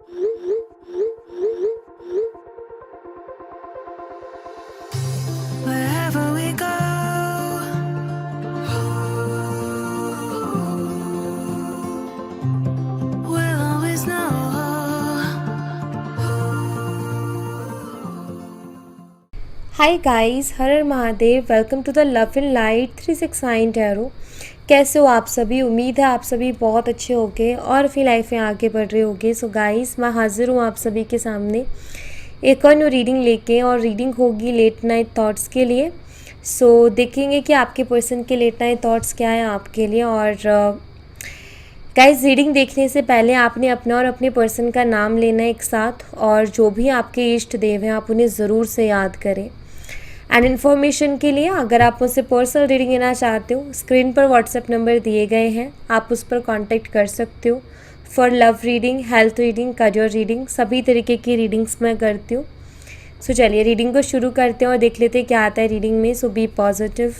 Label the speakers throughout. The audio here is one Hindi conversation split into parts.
Speaker 1: Wherever we go, we'll always know.
Speaker 2: Hi guys, Har her Mahadev. Welcome to the love in light 369 tarot. कैसे हो आप सभी? उम्मीद है आप सभी बहुत अच्छे होंगे और अपनी लाइफ में आगे बढ़ रहे होंगे। सो गाइस, मैं हाजिर हूँ आप सभी के सामने एक और न्यू रीडिंग लेके, और रीडिंग होगी लेट नाइट थॉट्स के लिए। सो देखेंगे कि आपके पर्सन के लेट नाइट थॉट्स क्या हैं आपके लिए। और गाइस, रीडिंग देखने से पहले आपने अपना और अपने पर्सन का नाम लेना है एक साथ, और जो भी आपके इष्ट देव हैं आप उन्हें ज़रूर से याद करें। एंड इन्फॉर्मेशन के लिए, अगर आप मुझसे पर्सनल रीडिंग लेना चाहते हो, स्क्रीन पर व्हाट्सएप नंबर दिए गए हैं, आप उस पर कांटेक्ट कर सकते हो। For love reading, health reading, career reading, सभी तरीके की रीडिंग्स मैं करती हूँ। सो चलिए रीडिंग को शुरू करते हैं और देख लेते हैं क्या आता है रीडिंग में। So be positive,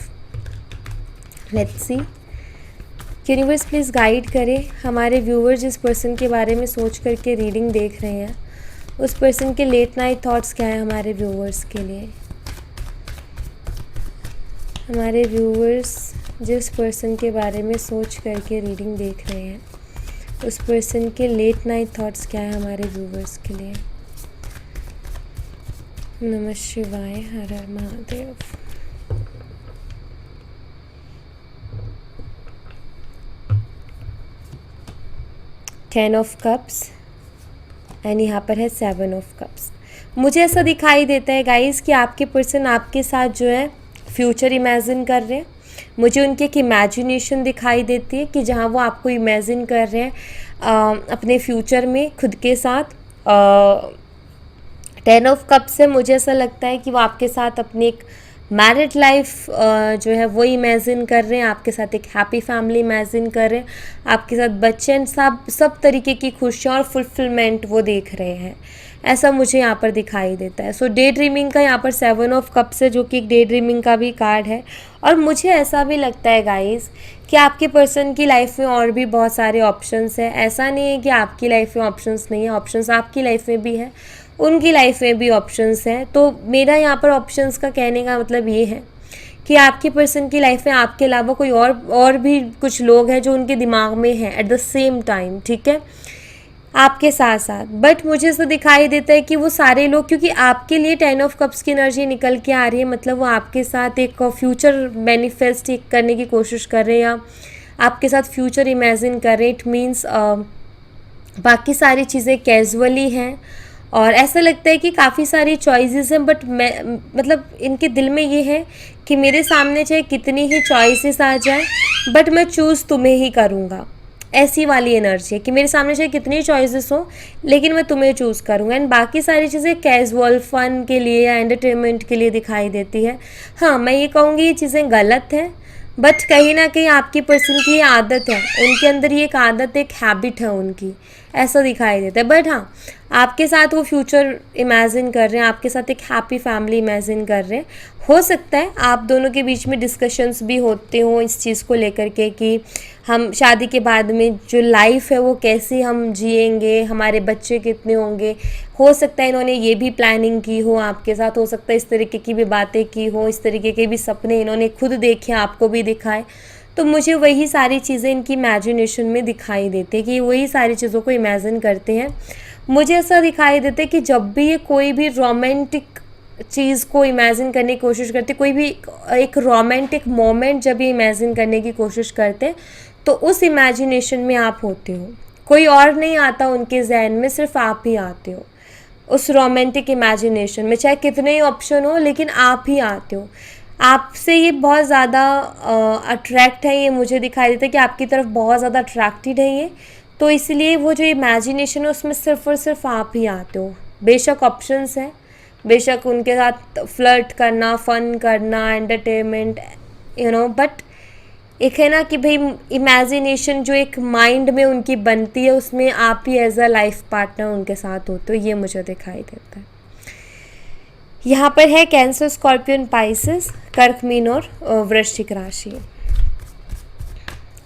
Speaker 2: let's see. Universe please guide करें हमारे व्यूअर्स जिस पर्सन के बारे में सोच करके रीडिंग देख रहे हैं, उस पर्सन के लेट नाइट थॉट्स क्या हैं हमारे व्यूअर्स के लिए। हमारे व्यूअर्स जिस पर्सन के बारे में सोच करके रीडिंग देख रहे हैं, उस पर्सन के लेट नाइट थॉट्स क्या है हमारे व्यूअर्स के लिए। नमः शिवाय, हर हर Mahadev. Ten of cups and यहाँ पर है सेवन ऑफ कप्स। मुझे ऐसा दिखाई देता है गाइस कि आपके पर्सन आपके साथ जो है फ्यूचर इमेजिन कर रहे हैं। मुझे उनकी एक इमेजिनेशन दिखाई देती है कि जहाँ वो आपको इमेजिन कर रहे हैं अपने फ्यूचर में खुद के साथ। टेन ऑफ कप्स से मुझे ऐसा लगता है कि वो आपके साथ अपनी एक मैरिड लाइफ जो है वो इमेजिन कर रहे हैं, आपके साथ एक हैप्पी फैमिली इमेजिन कर रहे हैं, आपके साथ बच्चे एंड सब तरीके की खुशियाँ और फुलफिलमेंट वो देख रहे हैं। ऐसा मुझे यहाँ पर दिखाई देता है। सो डे ड्रीमिंग का यहाँ पर सेवन ऑफ कप्स है, जो कि एक डे ड्रीमिंग का भी कार्ड है। और मुझे ऐसा भी लगता है गाइस कि आपके पर्सन की लाइफ में और भी बहुत सारे ऑप्शंस हैं। ऐसा नहीं है कि आपकी लाइफ में ऑप्शंस नहीं है, ऑप्शंस आपकी लाइफ में भी है, उनकी लाइफ में भी ऑप्शंस हैं। तो मेरा यहाँ पर ऑप्शंस का कहने का मतलब ये है कि आपके पर्सन की लाइफ में आपके अलावा कोई और भी कुछ लोग हैं जो उनके दिमाग में हैं एट द सेम टाइम, ठीक है, आपके साथ साथ। बट मुझे ऐसा दिखाई देता है कि वो सारे लोग, क्योंकि आपके लिए टेन ऑफ कप्स की एनर्जी निकल के आ रही है, मतलब वो आपके साथ एक फ्यूचर मैनिफेस्ट करने की कोशिश कर रहे हैं या आपके साथ फ्यूचर इमेजिन कर रहे हैं। इट मीन्स बाकी सारी चीज़ें कैजुअली हैं, और ऐसा लगता है कि काफ़ी सारी चॉइसेस हैं, बट मैं मतलब इनके दिल में ये है कि मेरे सामने चाहे कितनी ही चॉइसेस आ जाए, बट मैं चूज़ तुम्हें ही करूँगा। ऐसी वाली एनर्जी है कि मेरे सामने चाहे कितनी चॉइसेस हो, लेकिन मैं तुम्हें चूज़ करूँगा। एंड बाकी सारी चीज़ें कैजुअल फन के लिए या एंटरटेनमेंट के लिए दिखाई देती है। हाँ, मैं ये कहूँगी ये चीज़ें गलत हैं, बट कहीं ना कहीं आपकी पर्सन की ये आदत है, उनके अंदर ये एक आदत, एक हैबिट है उनकी, ऐसा दिखाई देता है। बट हाँ, आपके साथ वो फ्यूचर इमेजिन कर रहे हैं, आपके साथ एक हैप्पी फैमिली इमेजिन कर रहे हैं। हो सकता है आप दोनों के बीच में डिस्कशंस भी होते हों इस चीज़ को लेकर के कि हम शादी के बाद में जो लाइफ है वो कैसी हम जिएंगे, हमारे बच्चे कितने होंगे। हो सकता है इन्होंने ये भी प्लानिंग की हो आपके साथ, हो सकता है इस तरीके की भी बातें की हो, इस तरीके के भी सपने इन्होंने खुद देखे, आपको भी दिखाए। तो मुझे वही सारी चीज़ें इनकी इमेजिनेशन में दिखाई देती है कि वही सारी चीज़ों को इमेजिन करते हैं। मुझे ऐसा दिखाई देता है कि जब भी ये कोई भी रोमांटिक चीज़ को इमेजिन करने की कोशिश करते, कोई भी एक रोमांटिक मोमेंट जब ये इमेजिन करने की कोशिश करते हैं, तो उस इमेजिनेशन में आप होते हो, कोई और नहीं आता उनके जहन में, सिर्फ आप ही आते हो उस रोमांटिक इमेजिनेशन में। चाहे कितने ही ऑप्शन हो, लेकिन आप ही आते हो। आपसे ये बहुत ज़्यादा अट्रैक्ट है, ये मुझे दिखाई देता है कि आपकी तरफ बहुत ज़्यादा अट्रैक्टेड है ये। तो इसलिए वो जो इमेजिनेशन है उसमें सिर्फ और सिर्फ आप ही आते हो। बेशक ऑप्शंस हैं, बेशक उनके साथ फ्लर्ट करना, फन करना, एंटरटेनमेंट, बट एक है ना कि भाई इमेजिनेशन जो एक माइंड में उनकी बनती है, उसमें आप ही एज अ लाइफ पार्टनर उनके साथ हो, तो ये मुझे दिखाई देता है। यहाँ पर है Cancer, Scorpion, Pisces, Kark, Meen और वृश्चिक राशि।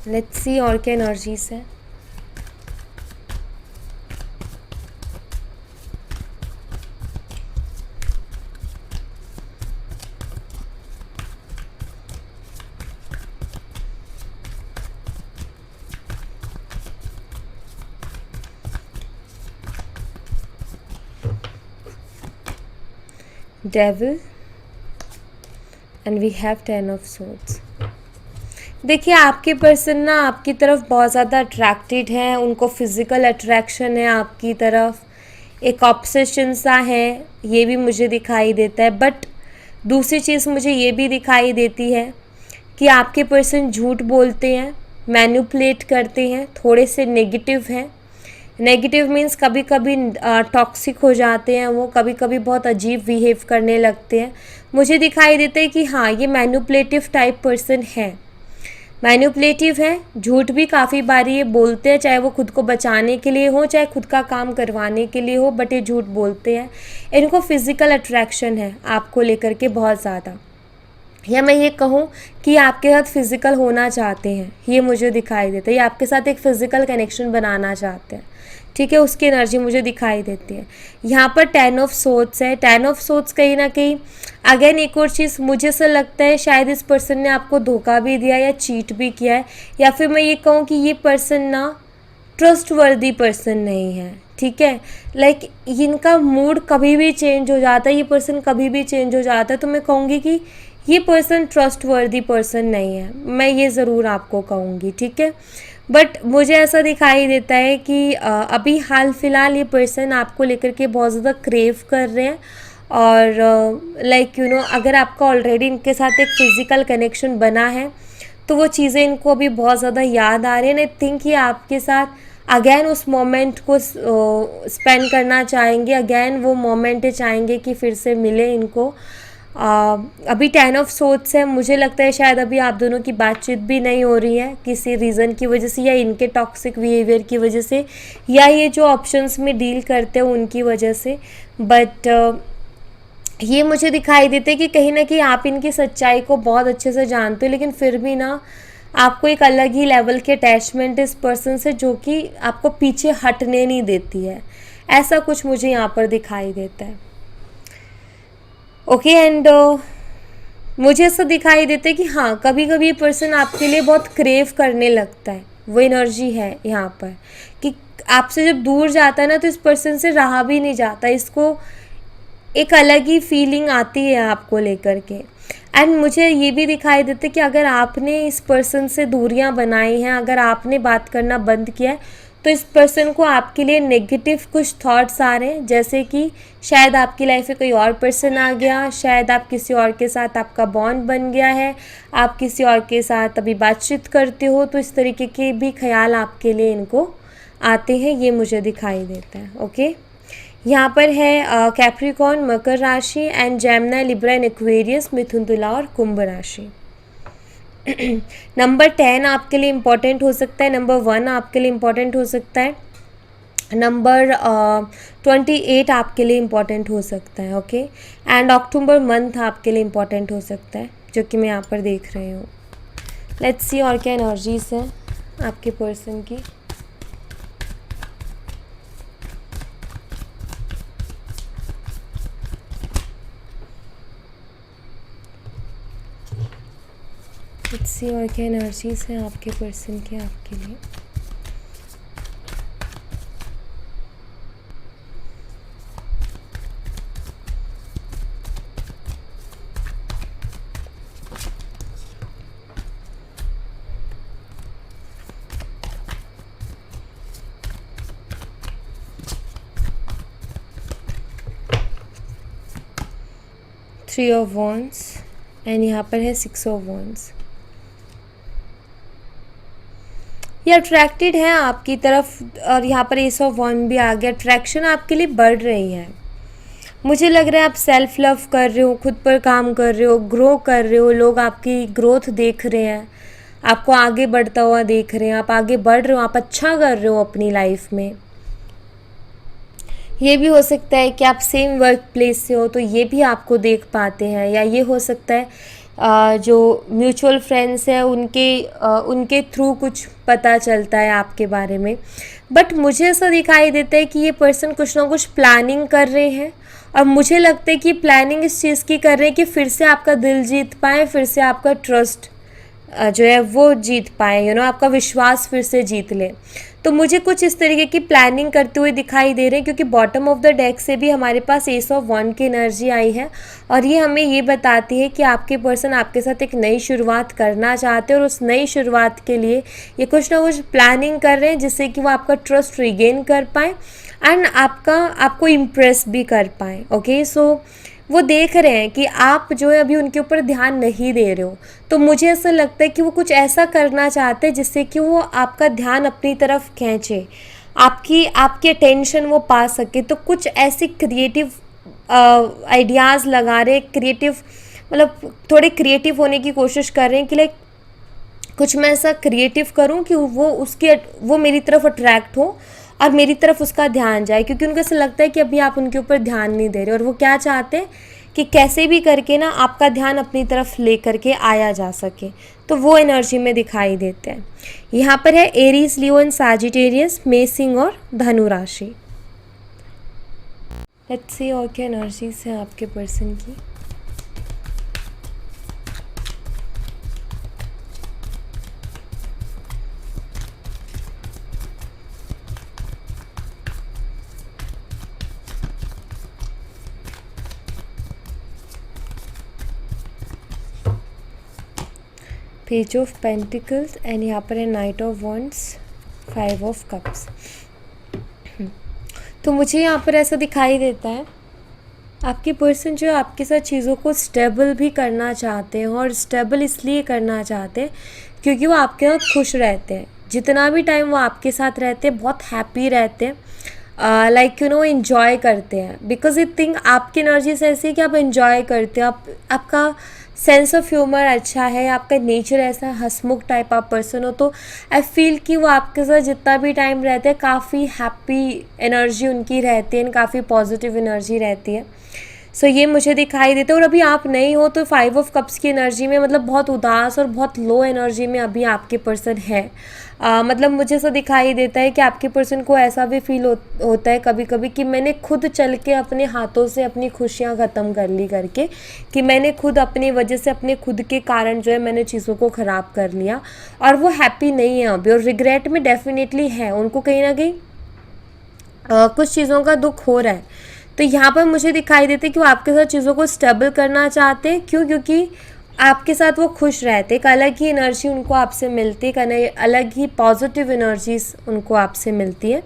Speaker 2: लेट्स सी और क्या एनर्जीज है। Devil and we have 10 of swords. देखिए आपके पर्सन ना आपकी तरफ बहुत ज़्यादा अट्रैक्टेड हैं, उनको फिज़िकल अट्रैक्शन है आपकी तरफ, एक ऑब्सेशन सा है, ये भी मुझे दिखाई देता है। बट दूसरी चीज़ मुझे ये भी दिखाई देती है कि आपके पर्सन झूठ बोलते हैं, मैनिपुलेट करते हैं, थोड़े से नेगेटिव हैं। नेगेटिव मीन्स कभी कभी टॉक्सिक हो जाते हैं, वो कभी कभी बहुत अजीब बिहेव करने लगते हैं। मुझे दिखाई देता है कि हाँ ये मैनिपुलेटिव टाइप पर्सन है, मैनिपुलेटिव है, झूठ भी काफ़ी बार ये बोलते हैं, चाहे वो खुद को बचाने के लिए हो चाहे खुद का काम करवाने के लिए हो, बट ये झूठ बोलते हैं। इनको फिज़िकल अट्रैक्शन है आपको लेकर के बहुत ज़्यादा, या मैं ये कहूँ कि आपके साथ फिज़िकल होना चाहते हैं, ये मुझे दिखाई देता है। ये आपके साथ एक फ़िज़िकल कनेक्शन बनाना चाहते हैं, ठीक है, उसकी एनर्जी मुझे दिखाई देती है। यहाँ पर 10 ऑफ सोर्ड्स है। 10 ऑफ सोर्ड्स कहीं ना कहीं अगेन एक और चीज़ मुझे ऐसा लगता है शायद इस पर्सन ने आपको धोखा भी दिया या चीट भी किया है, या फिर मैं ये कहूँ कि ये पर्सन ना ट्रस्टवर्दी पर्सन नहीं है, ठीक है। लाइक इनका मूड कभी भी चेंज हो जाता है, ये पर्सन कभी भी चेंज हो जाता है, तो मैं कहूँगी कि ये पर्सन ट्रस्टवर्दी पर्सन नहीं है, मैं ये ज़रूर आपको कहूँगी, ठीक है। बट मुझे ऐसा दिखाई देता है कि अभी हाल फिलहाल ये पर्सन आपको लेकर के बहुत ज़्यादा क्रेव कर रहे हैं, और लाइक यू नो अगर आपका ऑलरेडी इनके साथ एक फ़िज़िकल कनेक्शन बना है तो वो चीज़ें इनको अभी बहुत ज़्यादा याद आ रही हैं। आई थिंक ये आपके साथ अगेन उस मोमेंट को स्पेंड करना चाहेंगे, अगेन वो मोमेंट चाहेंगे कि फिर से मिले इनको। अभी 10 ऑफ सोर्ड्स है, मुझे लगता है शायद अभी आप दोनों की बातचीत भी नहीं हो रही है किसी रीज़न की वजह से, या इनके टॉक्सिक बिहेवियर की वजह से, या ये जो ऑप्शंस में डील करते हैं उनकी वजह से। बट ये मुझे दिखाई देते कि कहीं ना कहीं आप इनकी सच्चाई को बहुत अच्छे से जानते हो, लेकिन फिर भी ना आपको एक अलग ही लेवल की अटैचमेंट इस पर्सन से जो कि आपको पीछे हटने नहीं देती है, ऐसा कुछ मुझे यहाँ पर दिखाई देता है। ओके एंड मुझे ऐसा दिखाई देता है कि हाँ कभी कभी ये पर्सन आपके लिए बहुत क्रेव करने लगता है, वो एनर्जी है यहाँ पर कि आपसे जब दूर जाता है ना तो इस पर्सन से रहा भी नहीं जाता, इसको एक अलग ही फीलिंग आती है आपको लेकर के। एंड मुझे ये भी दिखाई देता है कि अगर आपने इस पर्सन से दूरियां बनाई हैं, अगर आपने बात करना बंद किया है, तो इस पर्सन को आपके लिए नेगेटिव कुछ थॉट्स आ रहे हैं, जैसे कि शायद आपकी लाइफ में कोई और पर्सन आ गया, शायद आप किसी और के साथ आपका बॉन्ड बन गया है, आप किसी और के साथ अभी बातचीत करते हो, तो इस तरीके के भी ख्याल आपके लिए इनको आते हैं, ये मुझे दिखाई देता है। ओके यहाँ पर है कैप्रिकॉर्न मकर राशि and Gemini Libra and Aquarius मिथुन तुला और कुंभ राशि। नंबर 10 आपके लिए इम्पॉर्टेंट हो सकता है, नंबर 1 आपके लिए इम्पॉर्टेंट हो सकता है, नंबर 28 आपके लिए इम्पॉर्टेंट हो सकता है। ओके एंड अक्टूबर मंथ आपके लिए इम्पॉर्टेंट हो सकता है, जो कि मैं यहाँ पर देख रही हूँ। लेट्स सी और क्या एनर्जीज हैं आपके पर्सन की। लेट्स सी और क्या एनर्जीज हैं आपके पर्सन के आपके लिए। थ्री ऑफ वॉन्ड्स एंड यहाँ पर है 6 ऑफ वॉन्ड्स। ये अट्रैक्टेड है आपकी तरफ, और यहाँ पर एस ऑफ वॉन्ड भी आ गया। अट्रैक्शन आपके लिए बढ़ रही है, मुझे लग रहा है आप सेल्फ लव कर रहे हो, खुद पर काम कर रहे हो, ग्रो कर रहे हो, लोग आपकी ग्रोथ देख रहे हैं, आपको आगे बढ़ता हुआ देख रहे हैं, आप आगे बढ़ रहे हो, आप अच्छा कर रहे हो अपनी लाइफ में। ये भी हो सकता है कि आप सेम वर्क प्लेस से हो तो ये भी आपको देख पाते हैं, या ये हो सकता है जो म्यूचुअल फ्रेंड्स हैं उनके थ्रू कुछ पता चलता है आपके बारे में। बट मुझे ऐसा दिखाई देता है कि ये पर्सन कुछ ना कुछ प्लानिंग कर रहे हैं, और मुझे लगता है कि प्लानिंग इस चीज़ की कर रहे हैं कि फिर से आपका दिल जीत पाए, फिर से आपका ट्रस्ट जो है वो जीत पाए, आपका विश्वास फिर से जीत ले। तो मुझे कुछ इस तरीके की प्लानिंग करते हुए दिखाई दे रहे हैं, क्योंकि बॉटम ऑफ द डेक से भी हमारे पास एस ऑफ वन की एनर्जी आई है और ये हमें ये बताती है कि आपके पर्सन आपके साथ एक नई शुरुआत करना चाहते हैं और उस नई शुरुआत के लिए ये कुछ ना कुछ प्लानिंग कर रहे हैं जिससे कि वो आपका ट्रस्ट रिगेन कर पाएँ एंड आपको इम्प्रेस भी कर पाएँ। ओके, सो वो देख रहे हैं कि आप जो है अभी उनके ऊपर ध्यान नहीं दे रहे हो, तो मुझे ऐसा लगता है कि वो कुछ ऐसा करना चाहते हैं जिससे कि वो आपका ध्यान अपनी तरफ खींचे, आपकी अटेंशन वो पा सके। तो कुछ ऐसी क्रिएटिव आइडियाज़ लगा रहे, क्रिएटिव मतलब थोड़े क्रिएटिव होने की कोशिश कर रहे हैं कि लाइक कुछ मैं ऐसा क्रिएटिव करूं कि वो मेरी तरफ अट्रैक्ट हो और मेरी तरफ उसका ध्यान जाए, क्योंकि उनको ऐसा लगता है कि अभी आप उनके ऊपर ध्यान नहीं दे रहे और वो क्या चाहते हैं कि कैसे भी करके ना आपका ध्यान अपनी तरफ ले करके आया जा सके। तो वो एनर्जी में दिखाई देते हैं। यहाँ पर है एरीज, लियो एंड सैजिटेरियस, मेसिंग और धनु राशि। लेट्स सी और क्या एनर्जीज हैं आपके पर्सन की। पेज ऑफ पेंटिकल्स एंड यहाँ पर है night of wands, 5 of cups. तो मुझे यहाँ पर ऐसा दिखाई देता है आपके पर्सन जो है आपके साथ चीज़ों को स्टेबल भी करना चाहते हैं और स्टेबल इसलिए करना चाहते हैं क्योंकि वो आपके साथ खुश रहते हैं। जितना भी टाइम वो आपके साथ रहते हैं बहुत हैप्पी रहते हैं, लाइक यू नो इन्जॉय करते हैं, बिकॉज ये थिंक आपकी एनर्जी से ऐसी है कि आप इन्जॉय करते हो, आपका सेंस ऑफ ह्यूमर अच्छा है, आपका नेचर ऐसा हंसमुख टाइप आप पर्सन हो। तो आई फील कि वो आपके साथ जितना भी टाइम रहते हैं काफ़ी हैप्पी एनर्जी उनकी रहती है, काफ़ी पॉजिटिव एनर्जी रहती है। सो ये मुझे दिखाई देता है। और अभी आप नहीं हो तो 5 ऑफ कप्स की एनर्जी में मतलब बहुत उदास और बहुत लो एनर्जी में अभी आपके पर्सन है। मतलब मुझे ऐसा दिखाई देता है कि आपके पर्सन को ऐसा भी फील होता है कभी कभी कि मैंने खुद चल के अपने हाथों से अपनी खुशियाँ ख़त्म कर ली करके, कि मैंने खुद अपनी वजह से अपने खुद के कारण जो है मैंने चीज़ों को ख़राब कर लिया, और वो हैप्पी नहीं है अभी और रिग्रेट में डेफिनेटली है। उनको कहीं ना कहीं कुछ चीज़ों का दुख हो रहा है। तो यहाँ पर मुझे दिखाई देता है कि वो आपके साथ चीज़ों को स्टेबल करना चाहते हैं। क्यों? क्योंकि आपके साथ वो खुश रहते, एक अलग ही एनर्जी उनको आपसे मिलती है, एक अलग ही पॉजिटिव एनर्जीज उनको आपसे मिलती है।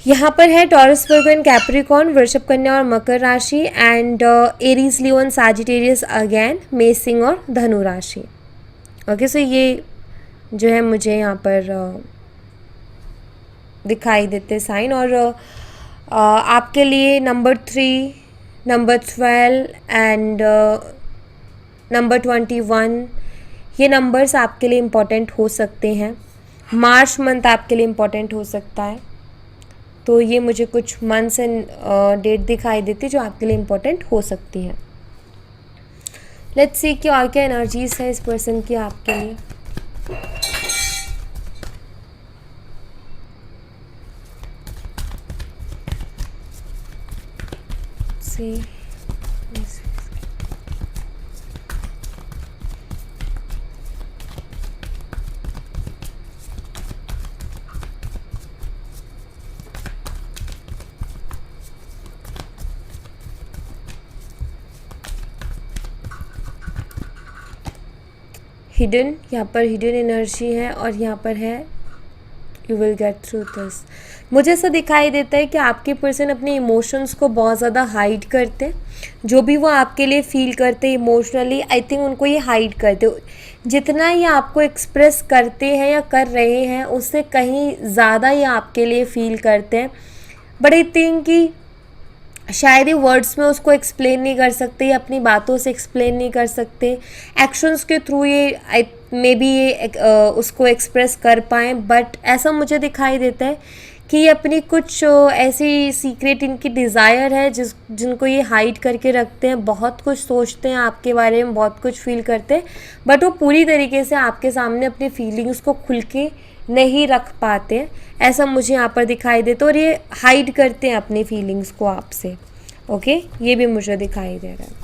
Speaker 2: यहाँ पर है टॉरस, वर्गो एंड कैप्रिकॉर्न, वृषभ, कन्या और मकर राशि, and Aries, Leo and Sagittarius again, मेसिंग और धनु राशि। ओके, सो ये जो है मुझे यहाँ पर दिखाई देते साइन। और आपके लिए नंबर 3, नंबर 12 एंड नंबर 21 ये नंबर्स आपके लिए इम्पॉर्टेंट हो सकते हैं। मार्च मंथ आपके लिए इम्पॉर्टेंट हो सकता है। तो ये मुझे कुछ मंथ्स एंड डेट दिखाई देती जो आपके लिए इम्पॉर्टेंट हो सकती हैं। लेट्स सी कि और क्या एनर्जीज है इस पर्सन की आपके लिए। सी हिडन, यहाँ पर हिडन एनर्जी है और यहाँ पर है you will get through this. मुझे ऐसा दिखाई देता है कि आपके पर्सन अपने इमोशंस को बहुत ज़्यादा हाइड करते हैं। जो भी वो आपके लिए फील करते हैं इमोशनली, आई थिंक उनको ये हाइड करते। जितना ये आपको एक्सप्रेस करते हैं या कर रहे हैं उससे कहीं ज़्यादा ये आपके लिए फील करते हैं, बट आई थिंक कि शायद ये वर्ड्स में उसको एक्सप्लेन नहीं कर सकते या अपनी बातों से एक्सप्लेन नहीं कर सकते, एक्शंस के थ्रू ये मे बी ये उसको एक्सप्रेस कर पाएँ। बट ऐसा मुझे दिखाई देता है कि ये अपनी कुछ ऐसी सीक्रेट इनकी डिज़ायर है जिनको ये हाइड करके रखते हैं। बहुत कुछ सोचते हैं आपके बारे में, बहुत कुछ फील करते हैं, बट वो पूरी तरीके से आपके सामने अपनी फीलिंग्स को खुल के नहीं रख पाते हैं, ऐसा मुझे यहाँ पर दिखाई देता है। और ये हाइड करते हैं अपनी फीलिंग्स को आपसे। ओके, ये भी मुझे दिखाई दे रहा है।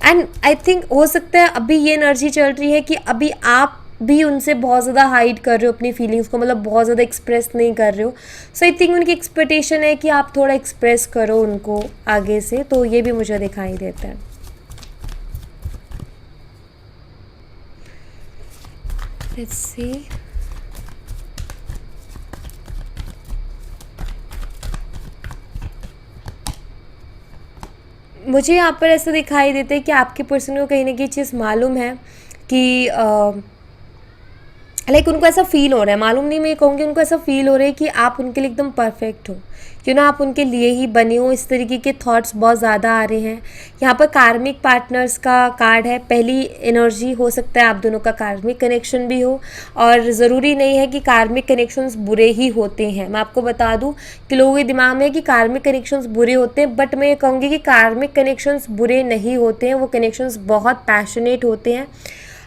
Speaker 2: एंड आई थिंक हो सकता है अभी ये एनर्जी चल रही है कि अभी आप भी उनसे बहुत ज़्यादा हाइड कर रहे हो अपनी फीलिंग्स को, मतलब बहुत ज़्यादा एक्सप्रेस नहीं कर रहे हो। सो आई थिंक उनकी एक्सपेक्टेशन है कि आप थोड़ा एक्सप्रेस करो उनको आगे से, तो ये भी मुझे दिखाई देता है। Let's see. मुझे यहाँ पर ऐसा दिखाई देता है कि आपके पर्सन को कहीं ना कहीं चीज़ मालूम है कि लाइक उनको ऐसा फील हो रहा है, मालूम नहीं, मैं कहूँगी उनको ऐसा फील हो रहा है कि आप उनके लिए एकदम परफेक्ट हो, क्यों ना आप उनके लिए ही बने हो। इस तरीके के थॉट्स बहुत ज़्यादा आ रहे हैं। यहाँ पर कार्मिक पार्टनर्स का कार्ड है, पहली एनर्जी हो सकता है आप दोनों का कार्मिक कनेक्शन भी हो, और ज़रूरी नहीं है कि कार्मिक कनेक्शंस बुरे ही होते हैं। मैं आपको बता दूँ कि लोगों के दिमाग में है कि कार्मिक कनेक्शंस बुरे होते हैं, बट मैं ये कहूँगी कि कार्मिक कनेक्शंस बुरे नहीं होते हैं। वो कनेक्शंस बहुत पैशनेट होते हैं।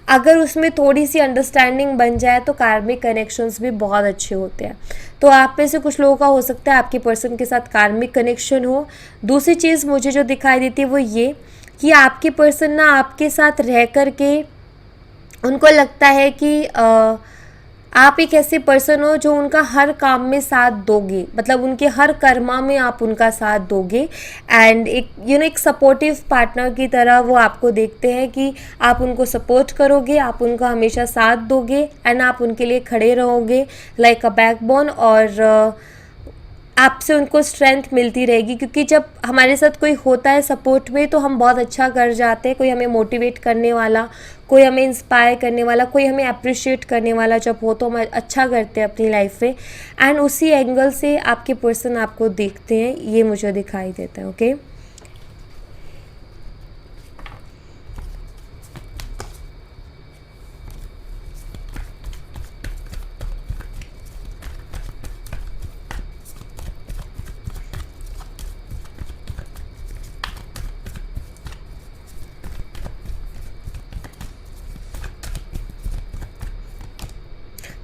Speaker 2: अगर उसमें थोड़ी सी अंडरस्टैंडिंग बन जाए तो कार्मिक कनेक्शंस भी बहुत अच्छे होते हैं। तो आप में से कुछ लोगों का हो सकता है आपके पर्सन के साथ कार्मिक कनेक्शन हो। दूसरी चीज़ मुझे जो दिखाई देती है वो ये कि आपके पर्सन ना आपके साथ रह कर के उनको लगता है कि आप एक ऐसे पर्सन हो जो उनका हर काम में साथ दोगे, मतलब उनके हर कर्मा में आप उनका साथ दोगे। एंड एक एक सपोर्टिव पार्टनर की तरह वो आपको देखते हैं कि आप उनको सपोर्ट करोगे, आप उनका हमेशा साथ दोगे एंड आप उनके लिए खड़े रहोगे लाइक अ बैकबोन, और आपसे उनको स्ट्रेंथ मिलती रहेगी। क्योंकि जब हमारे साथ कोई होता है सपोर्ट में तो हम बहुत अच्छा कर जाते हैं। कोई हमें मोटिवेट करने वाला, कोई हमें इंस्पायर करने वाला, कोई हमें अप्रिशिएट करने वाला जब हो तो हम अच्छा करते हैं अपनी लाइफ में। एंड उसी एंगल से आपके पर्सन आपको देखते हैं, ये मुझे दिखाई देता है। ओके,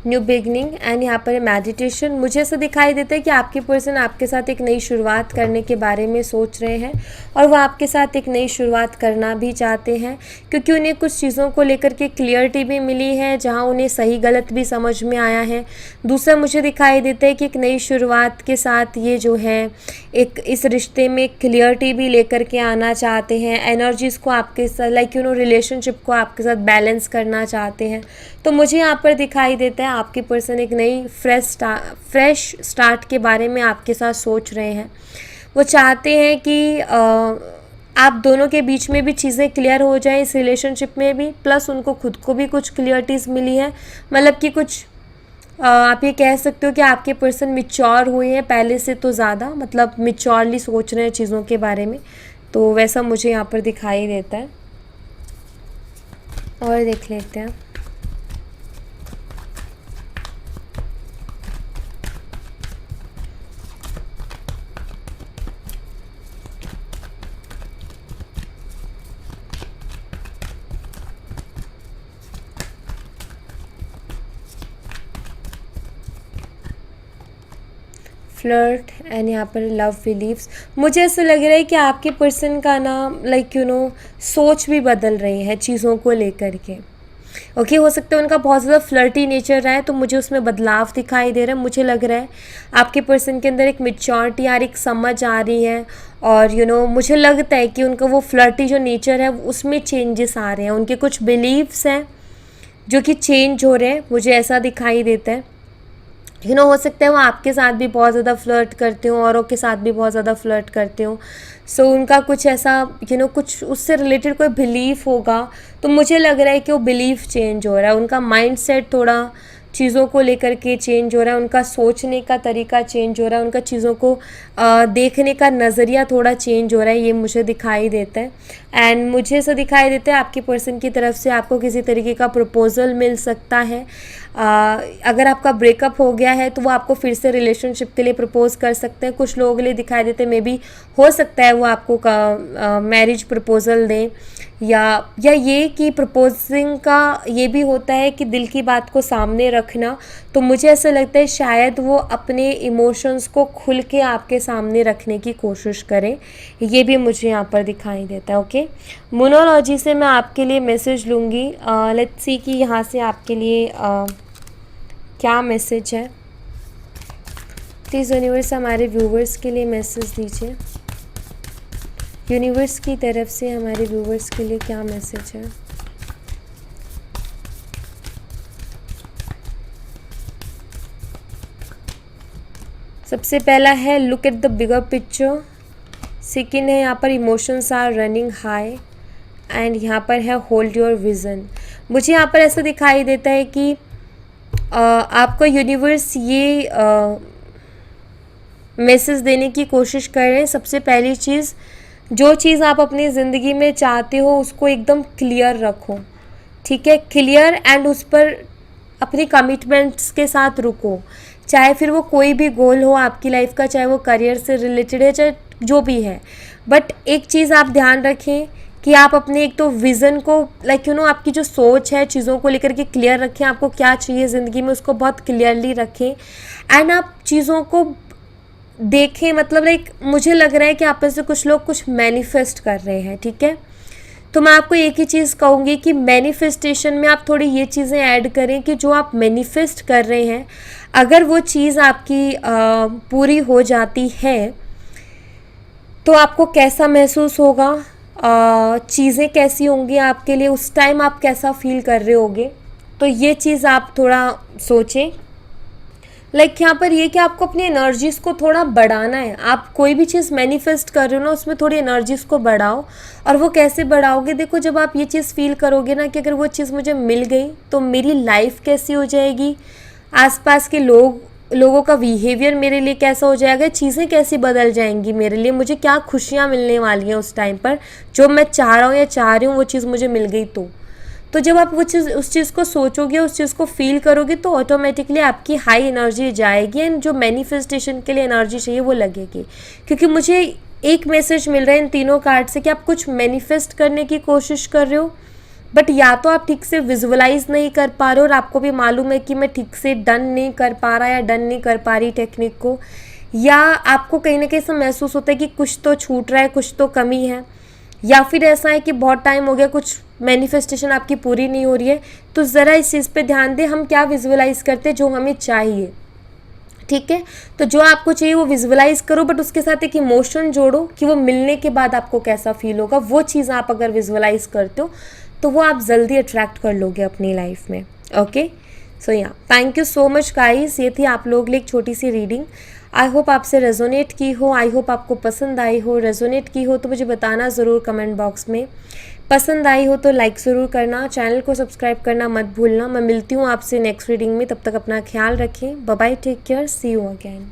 Speaker 2: न्यू बिगनिंग एंड यहाँ पर मेडिटेशन। मुझे ऐसा दिखाई देता है कि आपके पर्सन आपके साथ एक नई शुरुआत करने के बारे में सोच रहे हैं, और वो आपके साथ एक नई शुरुआत करना भी चाहते हैं, क्योंकि उन्हें कुछ चीज़ों को लेकर के क्लियरिटी भी मिली है जहाँ उन्हें सही गलत भी समझ में आया है। दूसरा मुझे दिखाई देता है कि एक नई शुरुआत के साथ ये जो है एक इस रिश्ते में क्लियरिटी भी लेकर के आना चाहते हैं। एनर्जीज़ को आपके साथ लाइक रिलेशनशिप को आपके साथ बैलेंस करना चाहते हैं। तो मुझे यहाँ पर दिखाई देता है आपके पर्सन एक नई फ्रेश स्टार्ट के बारे में आपके साथ सोच रहे हैं। वो चाहते हैं कि आप दोनों के बीच में भी चीज़ें क्लियर हो जाएं इस रिलेशनशिप में भी, प्लस उनको खुद को भी कुछ क्लियरिटीज़ मिली है। मतलब कि कुछ आप ये कह सकते हो कि आपके पर्सन मिच्योर हुए हैं पहले से तो ज़्यादा, मतलब मिच्योरली सोच रहे हैं चीज़ों के बारे में। तो वैसा मुझे यहाँ पर दिखाई देता है। और देख लेते हैं। फ्लर्ट एंड यहाँ पर लव बिलीव्स। मुझे ऐसा लग रहा है कि आपके पर्सन का ना लाइक सोच भी बदल रही है चीज़ों को लेकर के। ओके, हो सकता है उनका बहुत ज़्यादा फ्लर्टी नेचर रहा है, तो मुझे उसमें बदलाव दिखाई दे रहा है। मुझे लग रहा है आपके पर्सन के अंदर एक मेच्योरिटी आ रही, एक समझ आ रही है, और मुझे लगता है कि उनका वो फ्लर्टी जो नेचर है उसमें चेंजेस आ रहे हैं। उनके कुछ बिलीव्स हैं जो कि चेंज हो रहे हैं, मुझे ऐसा दिखाई देता है। हो सकता है वो आपके साथ भी बहुत ज़्यादा फ्लर्ट करते हो, औरों के साथ भी बहुत ज़्यादा फ्लर्ट करते हो। सो उनका कुछ ऐसा कुछ उससे रिलेटेड कोई बिलीफ होगा, तो मुझे लग रहा है कि वो बिलीफ चेंज हो रहा है। उनका माइंडसेट थोड़ा चीज़ों को लेकर के चेंज हो रहा है, उनका सोचने का तरीका चेंज हो रहा है, उनका चीज़ों को देखने का नज़रिया थोड़ा चेंज हो रहा है, ये मुझे दिखाई देता है। एंड मुझे ऐसा दिखाई देता है आपके पर्सन की तरफ से आपको किसी तरीके का प्रपोज़ल मिल सकता है। अगर आपका ब्रेकअप हो गया है तो वो आपको फिर से रिलेशनशिप के लिए प्रपोज़ कर सकते हैं। कुछ लोगों के लिए दिखाई देते हैं मे बी हो सकता है वो आपको मैरिज प्रपोज़ल दें, या ये कि प्रपोजिंग का ये भी होता है कि दिल की बात को सामने रखना। तो मुझे ऐसा लगता है शायद वो अपने इमोशंस को खुल के आपके सामने रखने की कोशिश करें, ये भी मुझे यहाँ पर दिखाई देता है। ओके, मोनोलॉजी से मैं आपके लिए मैसेज लूँगी। लेट्स सी कि यहाँ से आपके लिए क्या मैसेज है। प्लीज़ यूनिवर्स हमारे व्यूवर्स के लिए मैसेज दीजिए। यूनिवर्स की तरफ से हमारे व्यूवर्स के लिए क्या मैसेज है। सबसे पहला है look at the bigger picture. Second है यहाँ पर emotions are running high. And यहाँ पर है होल्ड योर विज़न। मुझे यहाँ पर ऐसा दिखाई देता है कि आपको यूनिवर्स ये मैसेज देने की कोशिश कर रहे हैं। सबसे पहली चीज़, जो चीज़ आप अपनी ज़िंदगी में चाहते हो उसको एकदम क्लियर रखो, ठीक है, क्लियर, एंड उस पर अपनी कमिटमेंट्स के साथ रुको। चाहे फिर वो कोई भी गोल हो आपकी लाइफ का, चाहे वो करियर से रिलेटेड है, चाहे जो भी है, बट एक चीज़ आप ध्यान रखें कि आप अपने एक तो विज़न को आपकी जो सोच है चीज़ों को लेकर के क्लियर रखें। आपको क्या चाहिए ज़िंदगी में उसको बहुत क्लियरली रखें। एंड आप चीज़ों को देखें, मतलब मुझे लग रहा है कि आप में से कुछ लोग कुछ मैनिफेस्ट कर रहे हैं, ठीक है। तो मैं आपको एक ही चीज़ कहूँगी कि मैनिफेस्टेशन में आप थोड़ी ये चीज़ें ऐड करें कि जो आप मैनिफेस्ट कर रहे हैं, अगर वो चीज़ आपकी पूरी हो जाती है तो आपको कैसा महसूस होगा, चीज़ें कैसी होंगी आपके लिए, उस टाइम आप कैसा फील कर रहे होगे। तो ये चीज़ आप थोड़ा सोचें। यहाँ पर ये कि आपको अपनी एनर्जीज़ को थोड़ा बढ़ाना है। आप कोई भी चीज़ मैनिफेस्ट कर रहे हो ना, उसमें थोड़ी एनर्जीज़ को बढ़ाओ। और वो कैसे बढ़ाओगे, देखो जब आप ये चीज़ फील करोगे ना कि अगर वो चीज़ मुझे मिल गई तो मेरी लाइफ कैसी हो जाएगी, आसपास के लोगों का बिहेवियर मेरे लिए कैसा हो जाएगा, चीज़ें कैसी बदल जाएंगी मेरे लिए, मुझे क्या खुशियाँ मिलने वाली हैं उस टाइम पर, जो मैं चाह रहा हूँ या चाह रही हूँ वो चीज़ मुझे मिल गई। तो जब आप वो चीज़ उस चीज़ को सोचोगे, उस चीज़ को फील करोगे, तो ऑटोमेटिकली आपकी हाई एनर्जी जाएगी एंड जो मैनिफेस्टेशन के लिए एनर्जी चाहिए वो लगेगी। क्योंकि मुझे एक मैसेज मिल रहा है इन तीनों कार्ड से कि आप कुछ मैनिफेस्ट करने की कोशिश कर रहे हो, बट या तो आप ठीक से विजुअलाइज नहीं कर पा रहे हो और आपको भी मालूम है कि मैं ठीक से डन नहीं कर पा रहा या डन नहीं कर पा रही टेक्निक को, या आपको कहीं ना कहीं ऐसा महसूस होता है कि कुछ तो छूट रहा है, कुछ तो कमी है, या फिर ऐसा है कि बहुत टाइम हो गया कुछ मैनिफेस्टेशन आपकी पूरी नहीं हो रही है। तो ज़रा इस चीज़ पे ध्यान दें, हम क्या विजुअलाइज करते हैं जो हमें चाहिए, ठीक है। तो जो आपको चाहिए वो विजुअलाइज करो, बट उसके साथ एक इमोशन जोड़ो कि वो मिलने के बाद आपको कैसा फील होगा। वो चीज़ आप अगर विजुअलाइज करते हो तो वो आप जल्दी अट्रैक्ट कर लोगे अपनी लाइफ में। ओके, सो या thank you so much guys. ये थी आप लोग लिए एक छोटी सी रीडिंग। आई होप आपसे रेजोनेट की हो, आई होप आपको पसंद आई हो। रेजोनेट की हो तो मुझे बताना ज़रूर कमेंट बॉक्स में। पसंद आई हो तो लाइक ज़रूर करना, चैनल को सब्सक्राइब करना मत भूलना। मैं मिलती हूँ आपसे नेक्स्ट रीडिंग में, तब तक अपना ख्याल रखें। Bye bye, take care, see you again.